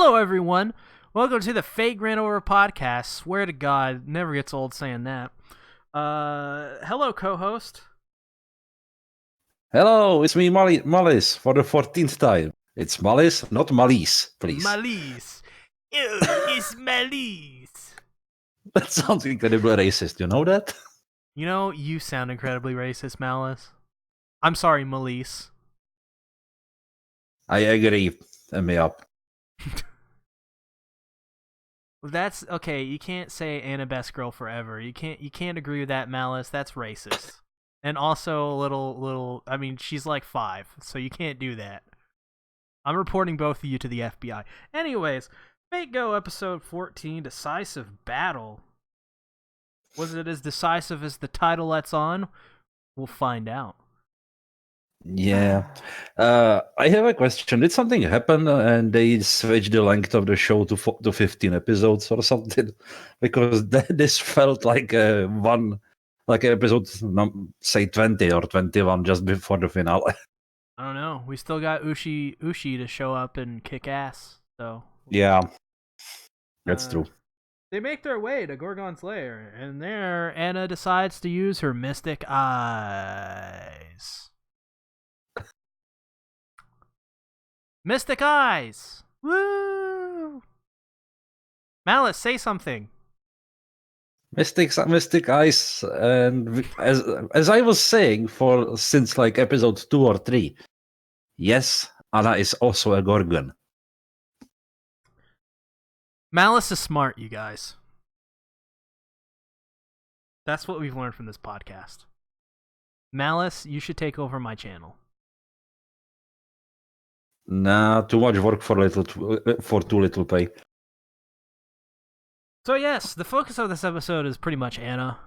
Hello, everyone. Welcome to the Fake Ran Over podcast. Swear to God, never gets old saying that. Hello, co-host. Hello, it's me, Malice, for the 14th time. It's Malice, not Malice, please. Malice. Ew, it's Malice. That sounds incredibly racist, you know that? You know, you sound incredibly racist, Malice. I'm sorry, Malice. I agree. Me up. That's okay. You can't say Anna best girl forever. You can't agree with that, Malice. That's racist. And also a little. I mean, she's like 5, so you can't do that. I'm reporting both of you to the FBI. Anyways, Fate Go episode 14, Decisive Battle. Was it as decisive as the title lets on? We'll find out. Yeah. I have a question. Did something happen and they switched the length of the show to 15 episodes or something? Because this felt like like episode, say 20 or 21 just before the finale. I don't know. We still got Ushi to show up and kick ass. So Yeah, that's true. They make their way to Gorgon's lair, and there Anna decides to use her mystic eyes. Mystic eyes! Woo! Malice, say something. Mystic eyes, and as I was saying since like episode 2 or 3, yes, Anna is also a Gorgon. Malice is smart, you guys. That's what we've learned from this podcast. Malice, you should take over my channel. Nah, too much work for too little pay. So yes, the focus of this episode is pretty much Anna.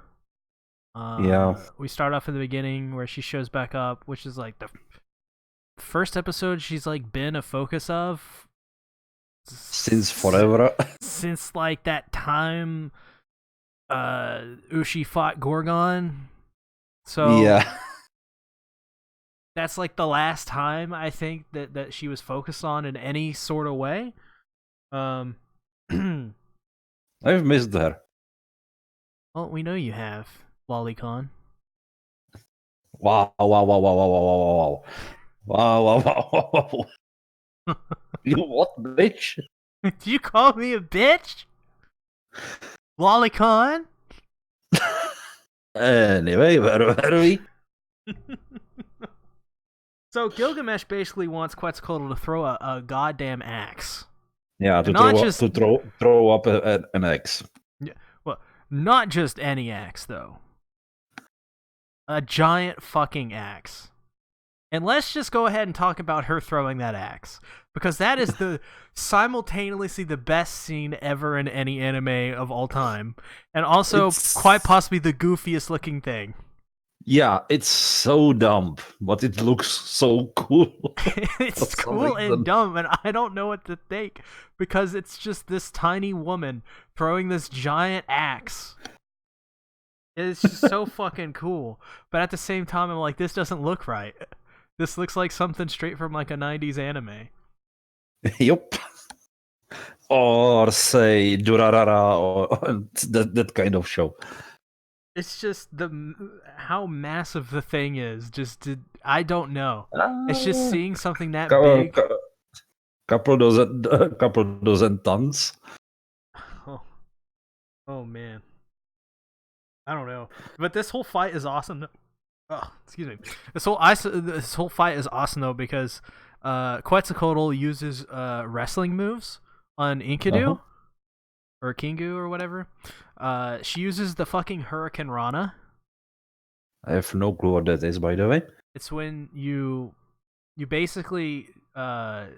Yeah. We start off in the beginning where she shows back up, which is like the first episode she's like been a focus of since forever. Since like that time Ushi fought Gorgon. So yeah. That's like the last time I think that she was focused on in any sort of way. I've missed her. Well, we know you have, Lolicon. Wow. You what, bitch? Did you call me a bitch? Lolicon? Anyway, where are we? So Gilgamesh basically wants Quetzalcoatl to throw a goddamn axe. Yeah, to throw up an axe. Yeah, well, not just any axe though. A giant fucking axe. And let's just go ahead and talk about her throwing that axe, because that is the simultaneously the best scene ever in any anime of all time, and also quite possibly the goofiest looking thing. Yeah, it's so dumb, but it looks so cool. It's cool and dumb, and I don't know what to think, because it's just this tiny woman throwing this giant axe. It's just so fucking cool. But at the same time, I'm like, this doesn't look right. This looks like something straight from like a 90s anime. Yup. Or say Durarara, or that kind of show. It's just how massive the thing is. I don't know. It's just seeing something that big. Couple dozen tons. Oh man. I don't know. But this whole fight is awesome. Oh, excuse me. This whole fight is awesome though, because Quetzalcoatl uses wrestling moves on Enkidu. Or Kingu or whatever. She uses the fucking Hurricane Rana. I have no clue what that is, by the way. It's when you basically wrap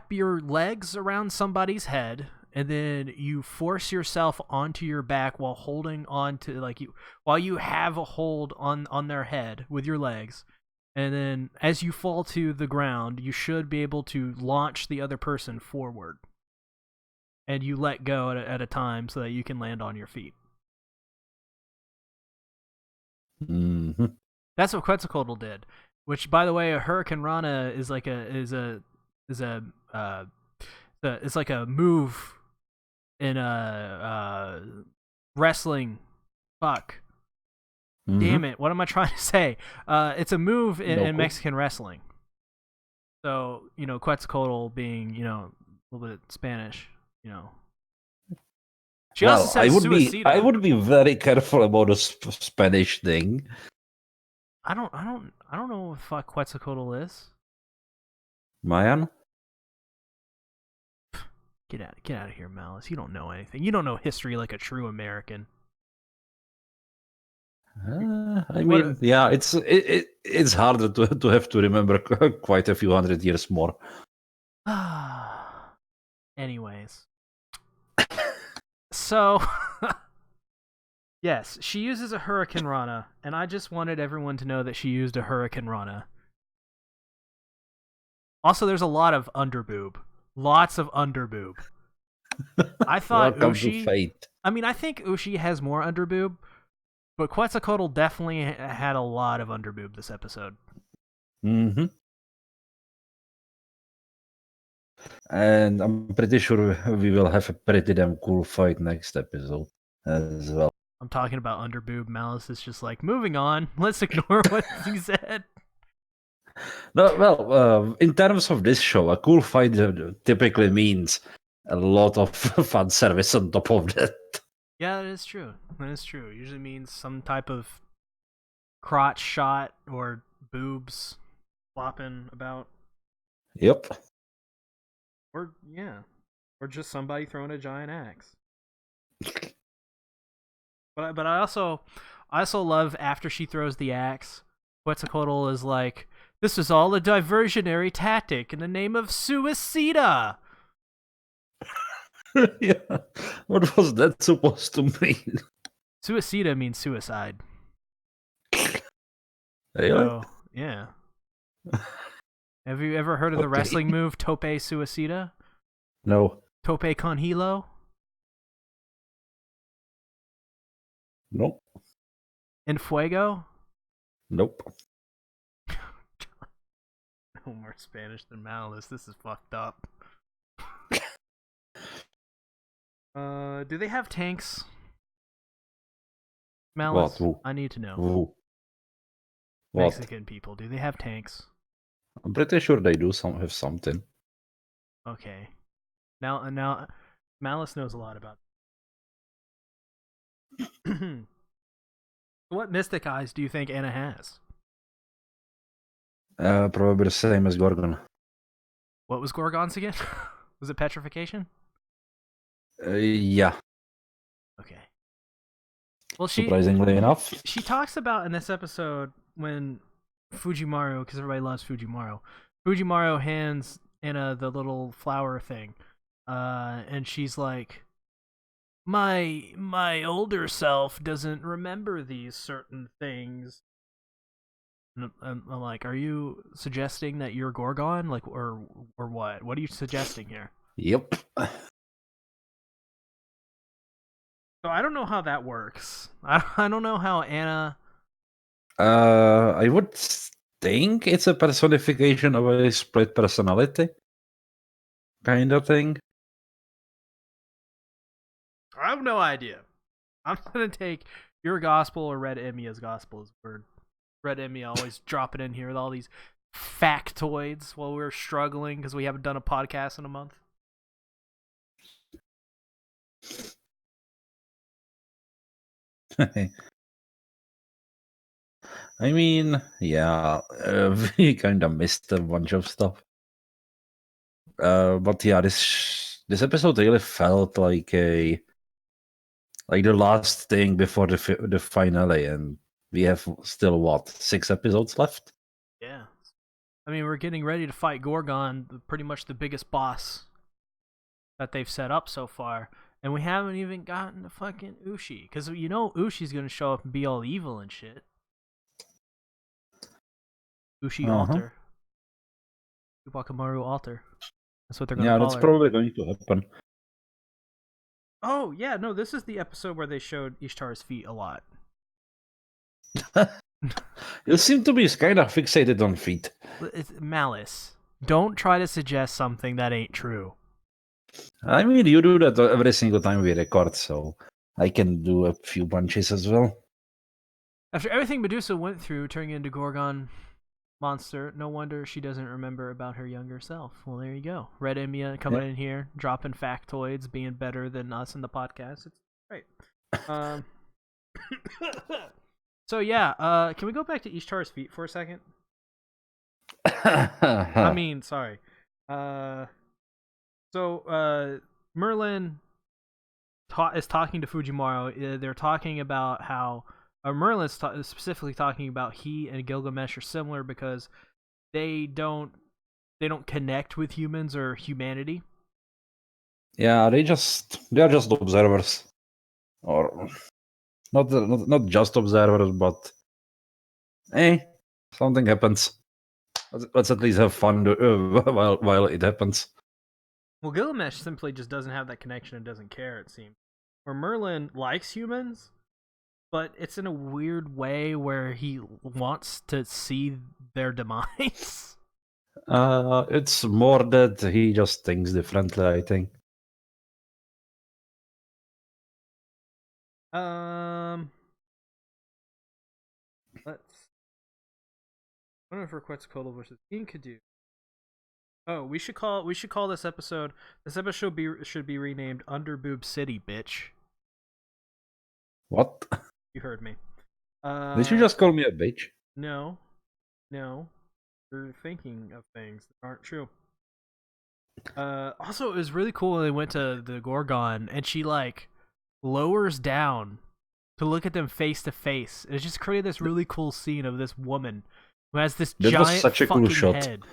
your legs around somebody's head, and then you force yourself onto your back while holding on to while you have a hold on their head with your legs. And then as you fall to the ground, you should be able to launch the other person forward. And you let go at a time so that you can land on your feet. Mm-hmm. That's what Quetzalcoatl did. Which, by the way, a Hurricane Rana is like a it's like a move in a wrestling. Fuck. Damn it! What am I trying to say? It's a move in Mexican wrestling. So Quetzalcoatl being a little bit Spanish. She also says suicida. I would be very careful about the Spanish thing. I don't know what the fuck Quetzalcoatl is. Mayan? Get out of here, Malice. You don't know anything. You don't know history like a true American. Yeah, it's harder to have to remember quite a few hundred years more. Anyways. So, yes, she uses a Hurricane Rana, and I just wanted everyone to know that she used a Hurricane Rana. Also, there's a lot of underboob. Lots of underboob. I thought Ushi... I mean, I think Ushi has more underboob, but Quetzalcoatl definitely had a lot of underboob this episode. Mm-hmm. And I'm pretty sure we will have a pretty damn cool fight next episode as well. I'm talking about underboob. Malice is just like, moving on. Let's ignore what he said. No, well, in terms of this show, a cool fight typically means a lot of fan service on top of that. Yeah, that is true. That is true. It usually means some type of crotch shot or boobs flopping about. Yep. Or just somebody throwing a giant axe. But I also love after she throws the axe, Quetzalcoatl is like, "This is all a diversionary tactic in the name of suicida." Yeah. What was that supposed to mean? Suicida means suicide. Really? So, yeah. Have you ever heard of the wrestling move Tope Suicida? No. Tope con hilo? Nope. En fuego? Nope. No more Spanish than Malice. This is fucked up. Do they have tanks? Malice, What? I need to know. Ooh. What? Mexican people, do they have tanks? I'm pretty sure they do have something. Okay. Now, Malice knows a lot about. What mystic eyes do you think Anna has? Probably the same as Gorgon. What was Gorgon's again? Was it petrification? Yeah. Okay. Well, surprisingly enough, she talks about in this episode when Fujimaru, because everybody loves Fujimaru hands Anna the little flower thing, and she's like, my older self doesn't remember these certain things. And I'm like, are you suggesting that you're Gorgon, like, or what? What are you suggesting here? Yep. So I don't know how that works. I don't know how Anna. I would think it's a personification of a split personality, kind of thing. I have no idea. I'm gonna take your gospel or Red Emia's gospel as word. Red Emia always dropping in here with all these factoids while we're struggling because we haven't done a podcast in a month. I mean, yeah, we kind of missed a bunch of stuff. But yeah, this episode really felt like the last thing before the finale, and we have still what 6 episodes left. Yeah, I mean we're getting ready to fight Gorgon, pretty much the biggest boss that they've set up so far, and we haven't even gotten to fucking Ushi, because Ushi's gonna show up and be all evil and shit. Ushi Alter. Ubakamaru Alter. That's what they're going to call her. Yeah, that's probably going to happen. Oh, yeah, no, this is the episode where they showed Ishtar's feet a lot. You seem to be kind of fixated on feet. It's Malice. Don't try to suggest something that ain't true. I mean, you do that every single time we record, so I can do a few punches as well. After everything Medusa went through, turning into Gorgon monster, no wonder she doesn't remember about her younger self. Well, there you go. Red Emia coming in here, dropping factoids, being better than us in the podcast. It's great. So yeah, can we go back to Ishtar's feet for a second? I mean, sorry. Merlin is talking to Fujimaru. They're talking about how Merlin's specifically talking about he and Gilgamesh are similar because they don't connect with humans or humanity. Yeah, they are just observers, or not just observers, but something happens. Let's at least have fun while it happens. Well, Gilgamesh simply just doesn't have that connection and doesn't care, it seems. Where Merlin likes humans, but it's in a weird way where he wants to see their demise. It's more that he just thinks differently, I think. Let's. I don't know if Quetzalcoatl versus Enkidu. Oh, we should call this episode. This episode should be renamed Underboob City, bitch. What? You heard me. Did you just call me a bitch? No. You're thinking of things that aren't true. Also, it was really cool when they went to the Gorgon and she like lowers down to look at them face to face. It just created this really cool scene of this woman who has this giant fucking head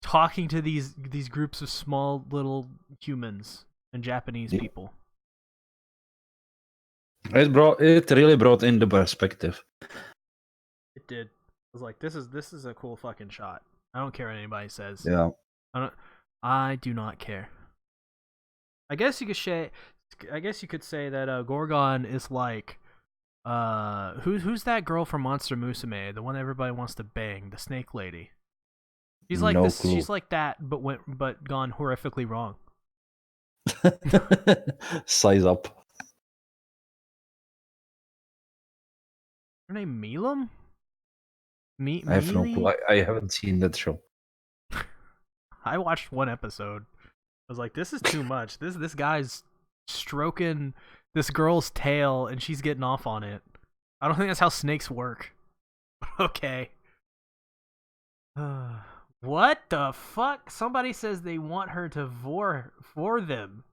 talking to these groups of small little humans and Japanese people. It really brought in the perspective. It did. I was like, this is a cool fucking shot. I don't care what anybody says. Yeah. I do not care. I guess you could say that Gorgon is like who's that girl from Monster Musume, the one everybody wants to bang, the snake lady. She's like this. Clue. She's like that, but gone horrifically wrong. Size up. Her name Milam? I have no clue. I haven't seen that show. I watched one episode. I was like, this is too much. This guy's stroking this girl's tail and she's getting off on it. I don't think that's how snakes work. Okay. What the fuck? Somebody says they want her to vor them.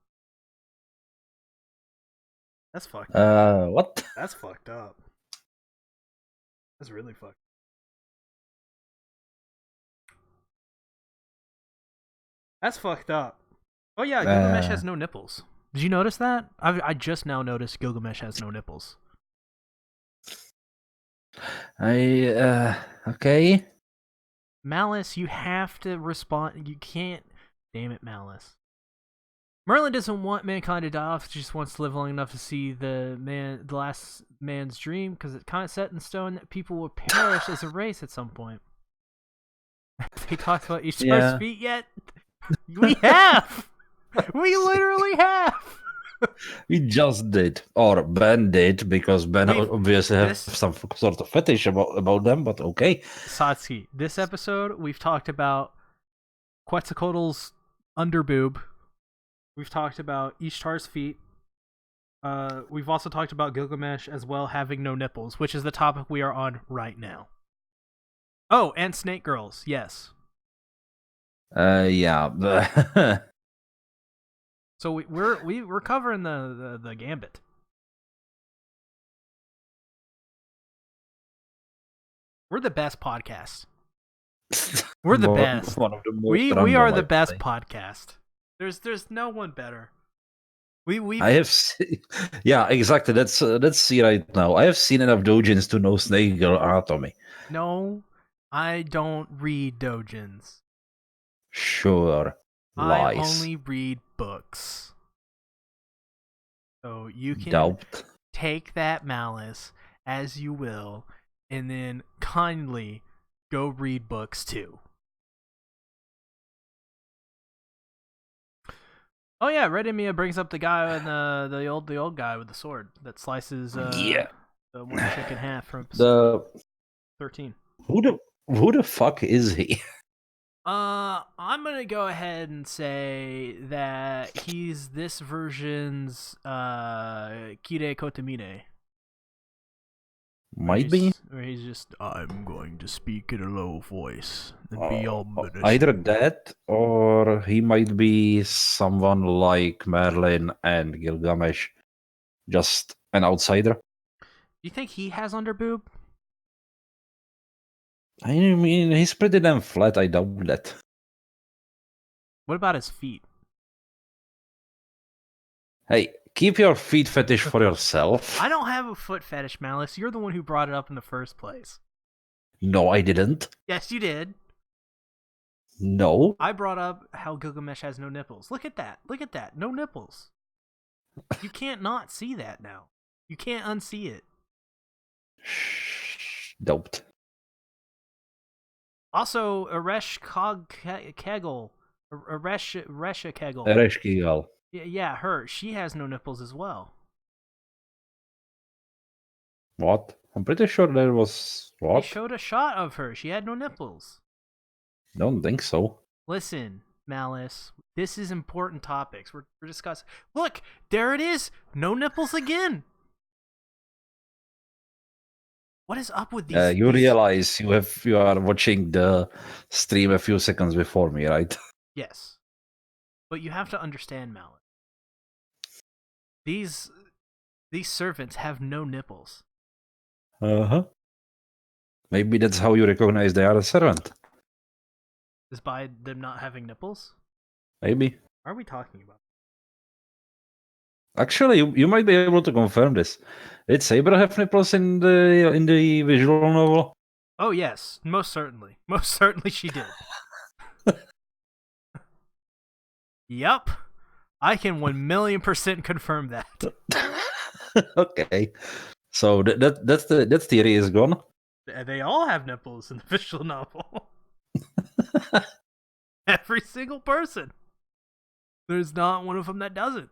That's fucked up. What? That's fucked up. That's really fucked up. That's fucked up. Oh yeah, Gilgamesh has no nipples. Did you notice that? I just now noticed Gilgamesh has no nipples. Okay. Malice, you have to respond. You can't. Damn it, Malice. Merlin doesn't want mankind to die off. He just wants to live long enough to see the last man's dream, because it's kind of set in stone that people will perish as a race at some point. They talked about Ishtar's feet yet? We have. We literally have. We just did, or Ben did, because Ben obviously has some sort of fetish about them. But okay, Satsuki, this episode we've talked about Quetzalcoatl's underboob. We've talked about Ishtar's feet. We've also talked about Gilgamesh as well having no nipples, which is the topic we are on right now. Oh, and snake girls, yes. Yeah. So we're covering the gambit. We're the best podcast. We're the best. One of the most we are the best podcast. There's no one better. I have yeah, exactly. Let's see right now. I have seen enough doujins to know snake girl anatomy. No, I don't read doujins. Sure. Lies. I only read books. So you can take that, Malice, as you will, and then kindly go read books too. Oh yeah, Red Emia brings up the guy in the old guy with the sword that slices Yeah. the one chick in half from The 13. who the fuck is he? I'm gonna go ahead and say that he's this version's Kire Kotomine. Might be. Where he's just, I'm going to speak in a low voice and be ominous. Either that, or he might be someone like Merlin and Gilgamesh, just an outsider. You think he has underboob? I mean, he's pretty damn flat. I doubt that. What about his feet? Hey, keep your feet fetish for yourself. I don't have a foot fetish, Malice. You're the one who brought it up in the first place. No, I didn't. Yes, you did. No. I brought up how Gilgamesh has no nipples. Look at that. Look at that. No nipples. You can't not see that now. You can't unsee it. Doped. Also, Aresh Kegel. Resha Kegel. Ereshkigal. Yeah, her. She has no nipples as well. What? I'm pretty sure there was He what? showed a shot of her. She had no nipples. Don't think so. Listen, Malice, this is important topics. We're discussing. Look, there it is. No nipples again. What is up with these? You realize you are watching the stream a few seconds before me, right? Yes, but you have to understand, Malice. These servants have no nipples. Uh-huh. Maybe that's how you recognize they are a servant. Is by them not having nipples? Maybe. What are we talking about? Actually, you might be able to confirm this. Did Saber have nipples in the visual novel? Oh yes, most certainly. Most certainly she did. Yup. I can 1,000,000% confirm that. Okay. So that theory is gone. They all have nipples in the visual novel. Every single person. There's not one of them that doesn't.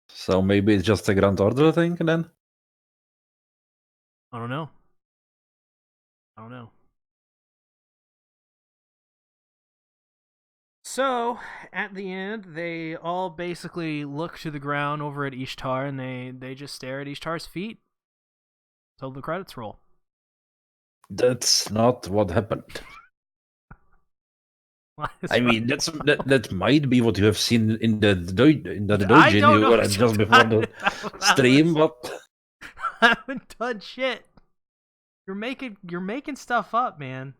So maybe it's just a Grand Order thing then? I don't know. I don't know. So, at the end, they all basically look to the ground over at Ishtar and they just stare at Ishtar's feet till the credits roll. That's not what happened. I mean, that might be what you have seen in the doujin you were just before the stream, but I haven't done shit. You're making stuff up, man.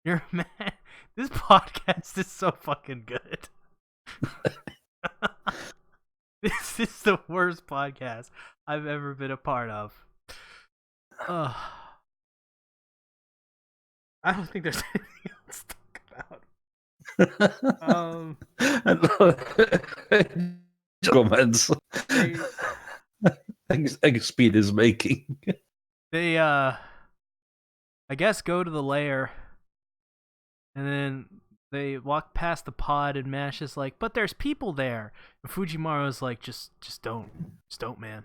You're man. This podcast is so fucking good. This is the worst podcast I've ever been a part of. I don't think there's anything else to talk about. Comments. Speed is making. They I guess go to the lair, and then they walk past the pod, and Mash is like, "But there's people there." And Fujimaru's like, "Just don't, man,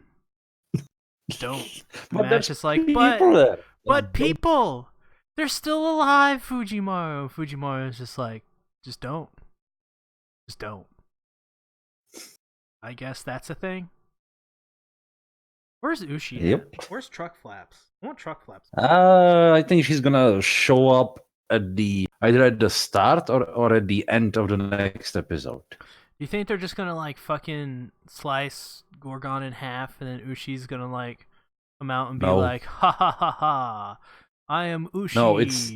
just don't." And Mash is like, "But people, they're still alive, Fujimaru." Fujimaru's just like, "Just don't, just don't." I guess that's a thing. Where's Ushi? Yep. Where's Truck Flaps? I want Truck Flaps. I think she's gonna show up at either at the start or at the end of the next episode. You think they're just gonna like fucking slice Gorgon in half, and then Ushi's gonna like come out and be like, "Ha ha ha ha! I am Ushi." No, it's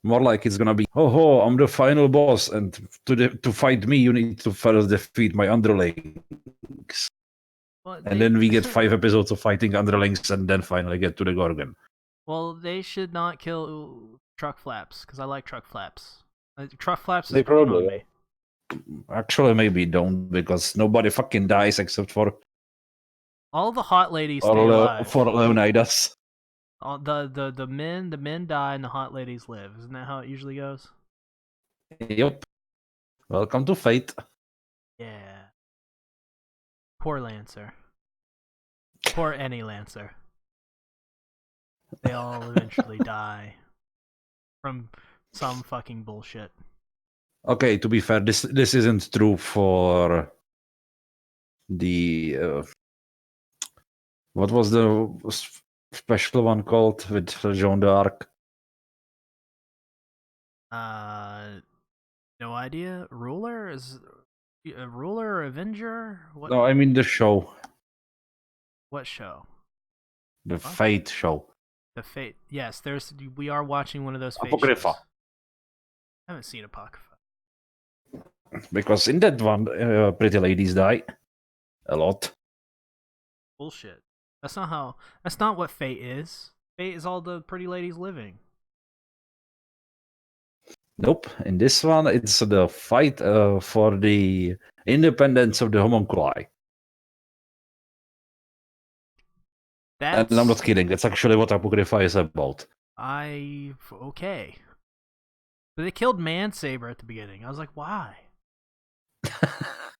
more like it's gonna be, "Oh, I'm the final boss, and to fight me, you need to first defeat my underlings." And then we get 5 episodes of fighting underlings, and then finally get to the Gorgon. Well, they should not kill Truck Flaps because I like Truck Flaps. Truck Flaps is They probably on me. Actually, maybe don't, because nobody fucking dies except for All the hot ladies stay alive. For Leonidas. All the men die and the hot ladies live. Isn't that how it usually goes? Yep. Welcome to fate. Yeah. Poor Lancer. Poor any Lancer. They all eventually die from some fucking bullshit. Okay, to be fair, this isn't true for the what was the special one called with Jean d'Arc? No idea. Ruler is a ruler or Avenger? What? No, I mean the show, What show? the Fate show. The Fate. Yes, we are watching one of those Fate Apocrypha. shows. I haven't seen Apocrypha. Because in that one, pretty ladies die a lot. Bullshit. That's not what Fate is. Fate is all the pretty ladies living. Nope. In this one, it's the fight for the independence of the homunculi. And I'm not kidding. That's actually what Apocrypha is about. Okay. But they killed Mansaber at the beginning. I was like, why?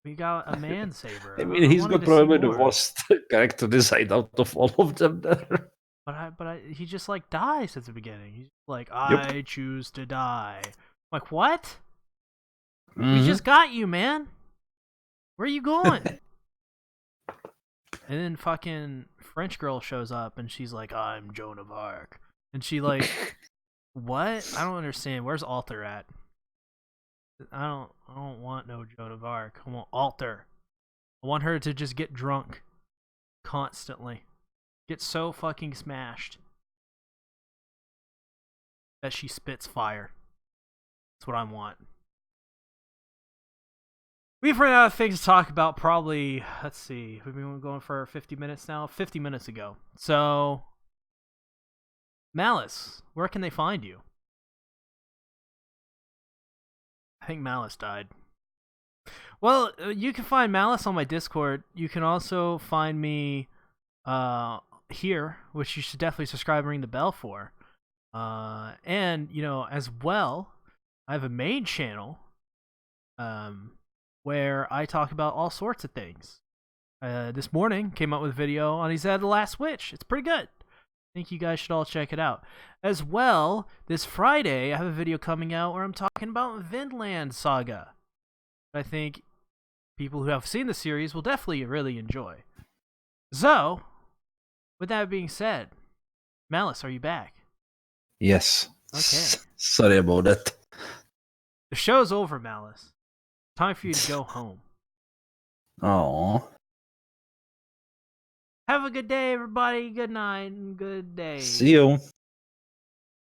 We got a Mansaber. I mean, he's got probably the worst character design out of all of them there. But he just like dies at the beginning. He's like, I choose to die. I'm like, what? We just got you, man. Where are you going? And then fucking French girl shows up and she's like, I'm Joan of Arc. And she like, what? I don't understand. Where's Alter at? I don't want no Joan of Arc. I want Alter. I want her to just get drunk constantly. Get so fucking smashed that she spits fire. That's what I want. We've run out of things to talk about probably, let's see, we've been going for 50 minutes now? 50 minutes ago. So, Malice, where can they find you? I think Malice died. Well, you can find Malice on my Discord. You can also find me here, which you should definitely subscribe and ring the bell for. And, as well, I have a main channel where I talk about all sorts of things. This morning, came out with a video on He's At the Last Witch. It's pretty good. I think you guys should all check it out. As well, this Friday, I have a video coming out where I'm talking about Vinland Saga. I think people who have seen the series will definitely really enjoy. So, with that being said, Malice, are you back? Yes. Okay. Sorry about that. The show's over, Malice. Time for you to go home. Oh. Have a good day, everybody. Good night and good day. See you.